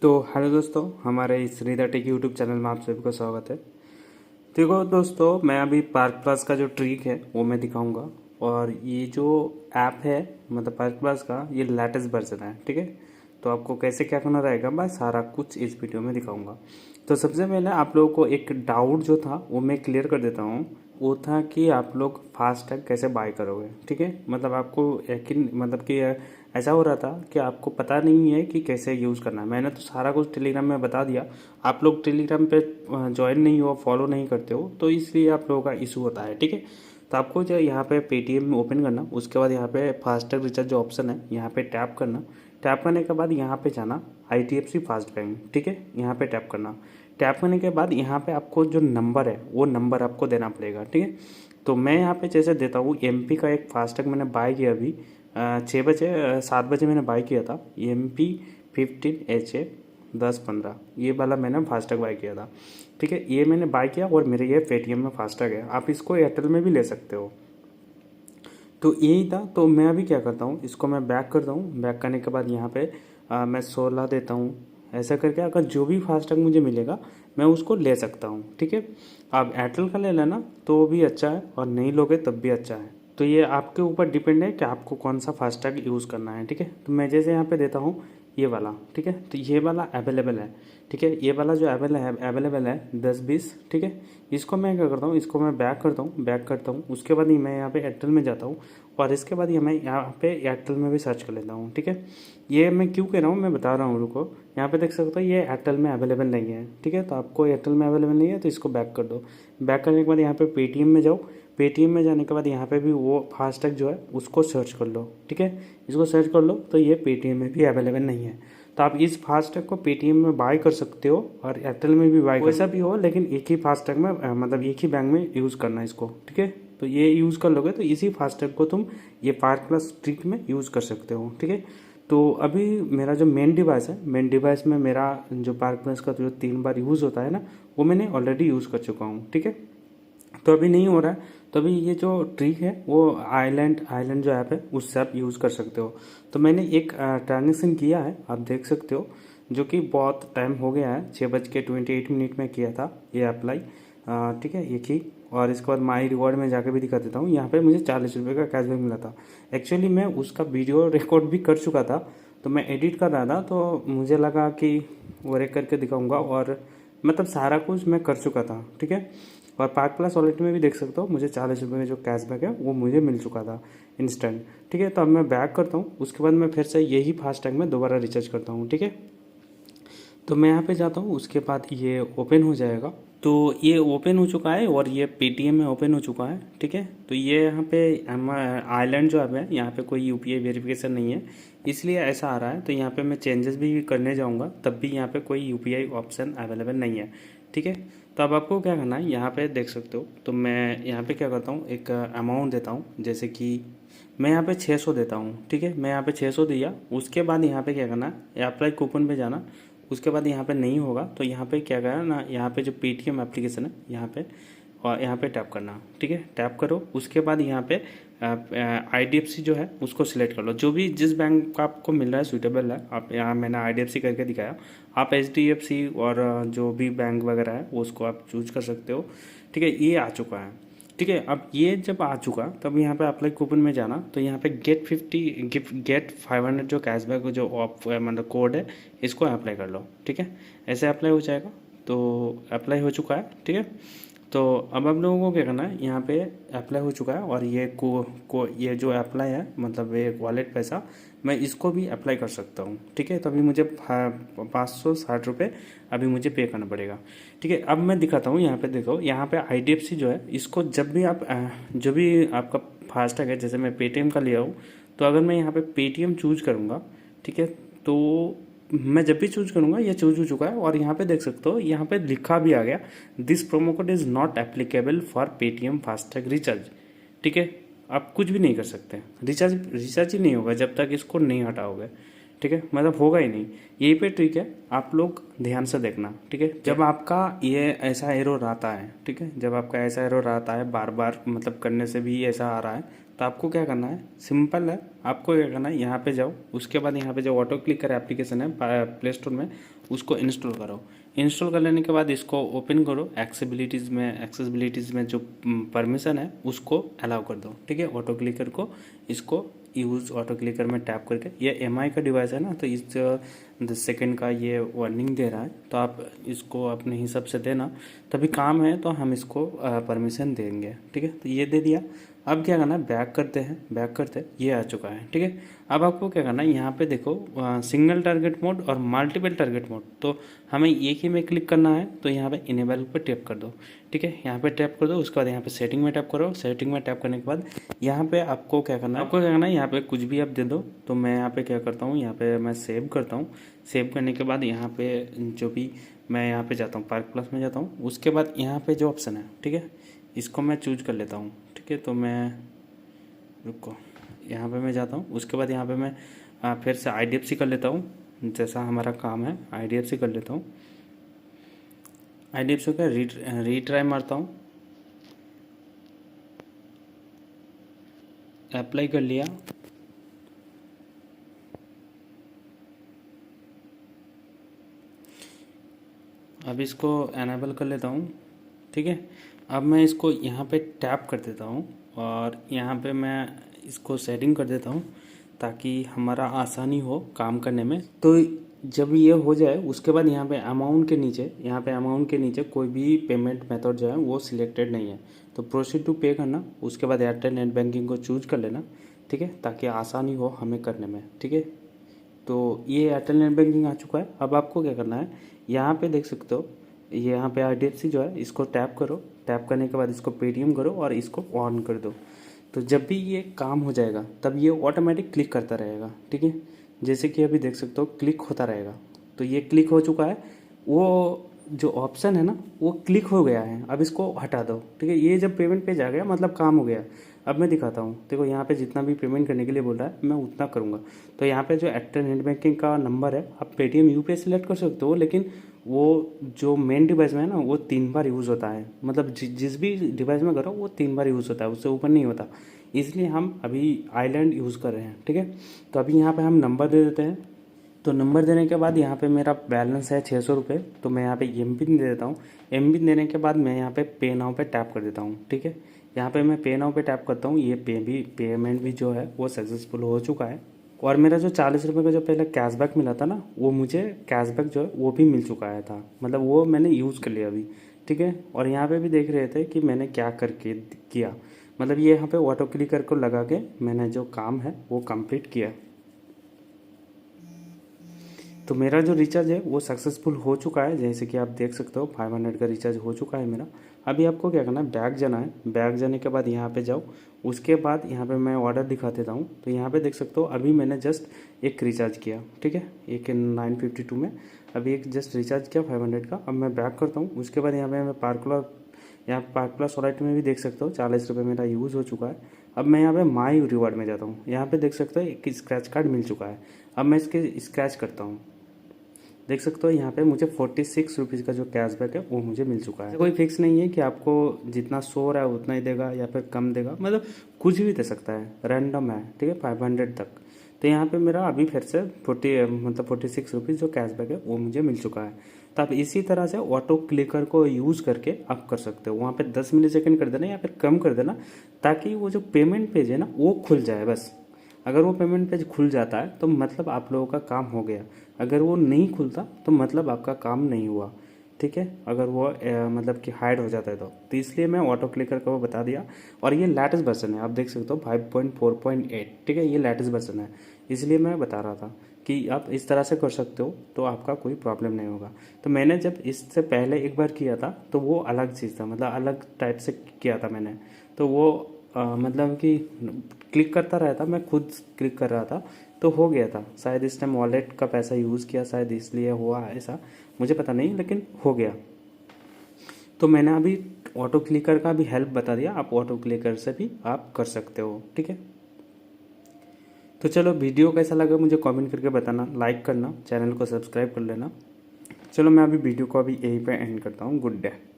तो हेलो दोस्तों, हमारे इस श्रीधर टेक यूट्यूब चैनल में आप सभी का स्वागत है। देखो दोस्तों, मैं अभी पार्क प्लस का जो ट्रिक है वो मैं दिखाऊंगा। और ये जो ऐप है मतलब पार्क प्लस का, ये लेटेस्ट वर्जन है, ठीक है। तो आपको कैसे क्या करना रहेगा मैं सारा कुछ इस वीडियो में दिखाऊंगा। तो सबसे पहले आप लोगों को एक डाउट जो था वो मैं क्लियर कर देता हूँ। वो था कि आप लोग फास्टैग कैसे बाय करोगे, ठीक है। मतलब आपको यकीन मतलब कि ऐसा हो रहा था कि आपको पता नहीं है कि कैसे यूज़ करना है। मैंने तो सारा कुछ टेलीग्राम में बता दिया। आप लोग टेलीग्राम पे ज्वाइन नहीं हो, फॉलो नहीं करते हो, तो इसलिए आप लोगों का इशू होता है, ठीक है। तो आपको जो यहाँ पे पेटीएम में ओपन करना, उसके बाद यहाँ पे फास्टैग रिचार्ज जो ऑप्शन है यहाँ पे टैप करना। टैप करने के बाद यहाँ पे जाना IDFC फास्ट बैंक, ठीक है। यहाँ पे टैप करना। टैप करने के बाद यहाँ पे आपको जो नंबर है वो नंबर आपको देना पड़ेगा, ठीक है। तो मैं यहाँ पे जैसे देता हूँ, MP का एक फास्टैग मैंने बाय किया अभी 7 बजे मैंने बाय किया था। MP15HA 1015 ये वाला मैंने फास्टैग बाय किया था, ठीक है। ये मैंने बाय किया और मेरे ये पेटीएम में फास्टैग है। आप इसको एयरटेल में भी ले सकते हो। तो यही था। तो मैं अभी क्या करता हूँ, इसको मैं बैक करता हूँ। बैक करने के बाद यहाँ पे मैं 16 देता हूँ। ऐसा करके अगर जो भी फास्टैग मुझे मिलेगा मैं उसको ले सकता हूँ, ठीक है। आप एयरटेल का ले लेना तो भी अच्छा है, और नहीं लोगे तब भी अच्छा है। तो ये आपके ऊपर डिपेंड है कि आपको कौन सा फास्टैग यूज़ करना है, ठीक है। तो मैं जैसे यहाँ पे देता हूँ ये वाला, ठीक है। तो ये वाला अवेलेबल है, ठीक है। ये वाला जो अवेलेबल है 10-20, ठीक है। इसको मैं क्या करता हूँ, इसको मैं बैक करता हूँ। उसके बाद ही मैं यहाँ पे एयरटेल में जाता हूँ, और इसके बाद ये मैं यहाँ पे एयरटेल में भी सर्च कर लेता हूँ, ठीक है। ये मैं क्यों कह रहा हूँ मैं बता रहा हूँ, रुको। यहाँ पे देख सकते हो ये एयरटेल में अवेलेबल नहीं है, ठीक है। तो आपको एयरटेल में अवेलेबल नहीं है तो इसको बैक कर दो। बैक करने के बाद यहाँ पे पेटीएम में जाओ। पेटीएम में जाने के बाद यहाँ पे भी वो फास्टैग जो है उसको सर्च कर लो, ठीक है। इसको सर्च कर लो तो ये पेटीएम में भी अवेलेबल नहीं है। तो आप इस फास्टैग को पेटीएम में बाय कर सकते हो और एयरटेल में भी बाय कर, वैसा भी हो, लेकिन एक ही फास्टैग में मतलब एक ही बैंक में यूज़ करना है इसको, ठीक है। तो ये यूज़ कर लोगे तो इसी फास्टैग को तुम ये पार्क प्लस ट्रिक में यूज़ कर सकते हो, ठीक है। तो अभी मेरा जो मेन डिवाइस में मेरा जो पार्क प्लस का जो 3 बार यूज़ होता है ना, वो मैंने ऑलरेडी यूज़ कर चुका हूँ, ठीक है। तो अभी नहीं हो रहा है। तो अभी ये जो ट्रिक है वो आइलैंड जो ऐप है उससे आप यूज़ कर सकते हो। तो मैंने एक ट्रांजेक्शन किया है, आप देख सकते हो, जो कि बहुत टाइम हो गया है। 6:28 में किया था ये अप्लाई, ठीक है, एक ही। और इसके बाद माई रिवॉर्ड में जाकर भी दिखा देता हूँ। यहाँ पे मुझे 40 रुपये का कैशबैक मिला था। एक्चुअली मैं उसका वीडियो रिकॉर्ड भी कर चुका था, तो मैं एडिट कर रहा था, तो मुझे लगा कि वो रेक करके दिखाऊंगा, और मतलब सारा कुछ मैं कर चुका था, ठीक है। और पार्क प्लस वॉलेट में भी देख सकते हो, मुझे 40 रुपये का जो कैशबैक है वो मुझे मिल चुका था इंस्टेंट, ठीक है। तो अब मैं बैक करता हूँ। उसके बाद मैं फिर से यही फास्टैग में दोबारा रिचार्ज करता हूँ, ठीक है। तो मैं यहाँ पे जाता हूँ, उसके बाद ये ओपन हो जाएगा। तो ये ओपन हो चुका है और ये पेटीएम में ओपन हो चुका है, ठीक है। तो ये यहाँ पे आइलैंड जो है यहाँ पे कोई UPI वेरिफिकेशन नहीं है, इसलिए ऐसा आ रहा है। तो यहाँ पे मैं चेंजेस भी करने जाऊँगा तब भी यहाँ पे कोई UPI ऑप्शन अवेलेबल नहीं है, ठीक है। तो अब आपको क्या करना है, यहाँ पे देख सकते हो। तो मैं यहाँ पे क्या करता हूँ, एक अमाउंट देता हूँ, जैसे कि मैं यहाँ पे 600 देता हूँ, ठीक है। मैं यहाँ पे 600 दिया। उसके बाद यहाँ पे क्या करना है, अप्लाई कूपन पे जाना। उसके बाद यहाँ पे नहीं होगा तो यहाँ पे क्या करना ना, यहाँ पे जो पेटीएम एप्लीकेशन है यहाँ पे, और यहाँ पे टैप करना, ठीक है। टैप करो। उसके बाद यहाँ पे IDFC जो है उसको सिलेक्ट कर लो, जो भी जिस बैंक का आपको मिल रहा है सूटेबल है। आप यहाँ मैंने IDFC करके दिखाया, आप HDFC और जो भी बैंक वगैरह है उसको आप चूज कर सकते हो, ठीक है। ये आ चुका है, ठीक है। अब ये जब आ चुका तब यहाँ पे अप्लाई कूपन में जाना। तो यहाँ पे गेट 500 जो कैशबैक जो मतलब कोड है इसको अप्लाई कर लो, ठीक है। ऐसे अप्लाई हो जाएगा। तो अप्लाई हो चुका है, ठीक है। तो अब आप लोगों को क्या करना है, यहाँ पे अप्लाई हो चुका है, और ये ये जो अप्लाई है मतलब ये वॉलेट पैसा, मैं इसको भी अप्लाई कर सकता हूँ, ठीक है। तो अभी मुझे 560 रुपये अभी मुझे पे करना पड़ेगा, ठीक है। अब मैं दिखाता हूँ, यहाँ पे देखो, यहाँ पे IDFC जो है इसको जब भी आप जो भी आपका फास्टैग है, जैसे मैं पेटीएम का लिया हूँ, तो अगर मैं यहाँ पे पेटीएम चूज करूँगा, ठीक है, तो मैं जब भी चूज करूंगा ये चूज हो चुका है। और यहाँ पे देख सकते हो, यहाँ पे लिखा भी आ गया, this promo code is not applicable for Paytm FASTag recharge, ठीक है। आप कुछ भी नहीं कर सकते, रिचार्ज ही नहीं होगा जब तक इसको नहीं हटाओगे, ठीक है। मतलब होगा ही नहीं। यही पे ट्रिक है, आप लोग ध्यान से देखना, ठीक है। जब आपका ये ऐसा एरर आता है, ठीक है, जब आपका ऐसा एरर आता है बार बार मतलब करने से भी ऐसा आ रहा है, तो आपको क्या करना है, सिंपल है, आपको क्या करना है, यहाँ पे जाओ, उसके बाद यहाँ पे जो ऑटो क्लिकर एप्लीकेशन है प्ले स्टोर में, उसको इंस्टॉल करो। इंस्टॉल कर लेने के बाद इसको ओपन करो, एक्सेसिबिलिटीज़ में जो परमिशन है उसको अलाउ कर दो, ठीक है। ऑटो क्लिकर को इसको यूज़ ऑटो क्लिकर में टैप करके, ये एमआई का डिवाइस है ना, तो इस 10 सेकेंड का ये वार्निंग दे रहा है, तो आप इसको अपने हिसाब से देना, तभी काम है तो हम इसको परमिशन देंगे, ठीक है। तो ये दे दिया। अब क्या करना है, बैक करते हैं, बैक करते ये आ चुका है, ठीक है। अब आपको क्या करना है, यहाँ पे देखो सिंगल टारगेट मोड और मल्टीपल टारगेट मोड, तो हमें एक ही में क्लिक करना है, तो यहाँ पे इनेबल पर टैप कर दो, ठीक है। यहाँ पे टैप कर दो, उसके बाद यहाँ पे सेटिंग में टैप करो। सेटिंग में टैप करने के बाद यहाँ पे आपको क्या करना है, यहाँ पे कुछ भी आप दे दो। तो मैं यहाँ पे क्या करता हूँ, यहाँ पे मैं सेव करता हूँ। सेव करने के बाद यहाँ पे जो भी मैं यहाँ पे जाता हूँ, पार्क प्लस में जाता हूँ, उसके बाद यहाँ पे जो ऑप्शन है, ठीक है, इसको मैं चूज कर लेता हूँ, ठीक है। तो मैं रुको, यहाँ पे मैं जाता हूँ, उसके बाद यहाँ पे मैं फिर से IDFC कर लेता हूँ, जैसा हमारा काम है IDFC कर लेता हूँ। IDFC का रीट्राई मारता हूँ, अप्लाई कर लिया। अब इसको एनेबल कर लेता हूँ, ठीक है। अब मैं इसको यहाँ पे टैप कर देता हूँ और यहाँ पे मैं इसको सेटिंग कर देता हूँ ताकि हमारा आसानी हो काम करने में। तो जब ये हो जाए उसके बाद यहाँ पे अमाउंट के नीचे कोई भी पेमेंट मेथड जो है वो सिलेक्टेड नहीं है, तो प्रोसीड टू पे करना। उसके बाद एयरटेल नेट बैंकिंग को चूज कर लेना, ठीक है, ताकि आसानी हो हमें करने में, ठीक है। तो ये एयरटेल नेट बैंकिंग आ चुका है। अब आपको क्या करना है, यहाँ पे देख सकते हो, ये यहाँ पे IDFC जो है इसको टैप करो। टैप करने के बाद इसको पेटीएम करो और इसको ऑन कर दो। तो जब भी ये काम हो जाएगा तब ये ऑटोमेटिक क्लिक करता रहेगा, ठीक है। जैसे कि अभी देख सकते हो क्लिक होता रहेगा। तो ये क्लिक हो चुका है, वो जो ऑप्शन है ना वो क्लिक हो गया है। अब इसको हटा दो, ठीक है। ये जब पेमेंट पेज आ गया मतलब काम हो गया। अब मैं दिखाता हूँ, देखो यहाँ पे जितना भी पेमेंट करने के लिए बोल रहा है मैं उतना करूँगा। तो यहाँ पे जो एयरटेल नेट बैंकिंग का नंबर है, आप पेटीएम UPI सिलेक्ट कर सकते हो, लेकिन वो जो मेन डिवाइस में है ना वो 3 बार यूज़ होता है, मतलब जिस भी डिवाइस में करो वो 3 बार यूज़ होता है, उससे ऊपर नहीं होता। इसलिए हम अभी आइलैंड यूज़ कर रहे हैं, ठीक है। तो अभी यहाँ पे हम नंबर दे देते हैं। तो नंबर देने के बाद यहाँ पे मेरा बैलेंस है 600 रुपये, तो मैं यहाँ पे MPIN दे देता हूँ। MPIN देने के बाद मैं यहाँ पे पे नाउ पे टैप कर देता हूँ, ठीक है। यहाँ पे मैं पे नाउ पे टैप करता हूँ, ये पेमेंट भी जो है वो सक्सेसफुल हो चुका है। और मेरा जो 40 रुपये का जो पहले कैशबैक मिला था ना, वो मुझे कैशबैक जो है वो भी मिल चुका है था, मतलब वो मैंने यूज़ कर लिया अभी, ठीक है। और यहाँ पे भी देख रहे थे कि मैंने क्या करके किया, मतलब ये यहाँ पे ऑटो क्लिकर को लगा के मैंने जो काम है वो कंप्लीट किया। तो मेरा जो रिचार्ज है वो सक्सेसफुल हो चुका है, जैसे कि आप देख सकते हो 500 का रिचार्ज हो चुका है मेरा। अभी आपको क्या करना है, बैक जाना है। बैक जाने के बाद यहाँ पे जाओ, उसके बाद यहाँ पे मैं ऑर्डर दिखा देता हूँ। तो यहाँ पे देख सकते हो अभी मैंने जस्ट एक रिचार्ज किया, ठीक है, एक 952 में अभी एक जस्ट रिचार्ज किया 500 का। अब मैं बैक करता हूँ, उसके बाद यहाँ पे मैं पार्क प्लस वॉलेट में भी देख सकते हो 40 रुपये मेरा यूज़ हो चुका है। अब मैं यहाँ पे माई रिवॉर्ड में जाता हूँ, यहाँ पे देख सकते हो एक स्क्रैच कार्ड मिल चुका है। अब मैं इसके स्क्रैच करता हूँ, देख सकते हो यहाँ पे मुझे 46 रुपीज़ का जो कैशबैक है वो मुझे मिल चुका है। कोई फिक्स नहीं है कि आपको जितना शो रहा है उतना ही देगा या फिर कम देगा, मतलब कुछ भी दे सकता है, रैंडम है, ठीक है, 500 तक। तो यहाँ पे मेरा अभी फिर से 46 रुपीज़ जो कैशबैक है वो मुझे मिल चुका है। तो आप इसी तरह से ऑटो क्लिकर को यूज़ करके आप कर सकते हो। वहाँ पे 10 मिलीसेकंड कर देना या फिर कम कर देना, ताकि वो जो पेमेंट पेज है ना वो खुल जाए बस। अगर वो पेमेंट पेज खुल जाता है तो मतलब आप लोगों का काम हो गया, अगर वो नहीं खुलता तो मतलब आपका काम नहीं हुआ, ठीक है। अगर वो मतलब कि हाइड हो जाता है तो इसलिए मैं ऑटो क्लिकर का वो बता दिया। और ये लेटेस्ट वर्जन है, आप देख सकते हो 5.4.8, ठीक है, ये लेटेस्ट वर्जन है, इसलिए मैं बता रहा था कि आप इस तरह से कर सकते हो तो आपका कोई प्रॉब्लम नहीं होगा। तो मैंने जब इससे पहले एक बार किया था तो वो अलग चीज़ था, मतलब अलग टाइप से किया था मैंने, तो वो मतलब कि क्लिक करता रहता, मैं खुद क्लिक कर रहा था तो हो गया था। शायद इस टाइम वॉलेट का पैसा यूज़ किया, शायद इसलिए हुआ ऐसा, मुझे पता नहीं, लेकिन हो गया। तो मैंने अभी ऑटो क्लिकर का भी हेल्प बता दिया, आप ऑटो क्लिकर से भी आप कर सकते हो, ठीक है। तो चलो, वीडियो कैसा लगा मुझे कमेंट करके बताना, लाइक करना, चैनल को सब्सक्राइब कर लेना। चलो मैं अभी वीडियो को अभी यहीं पे एंड करता हूँ। Good day.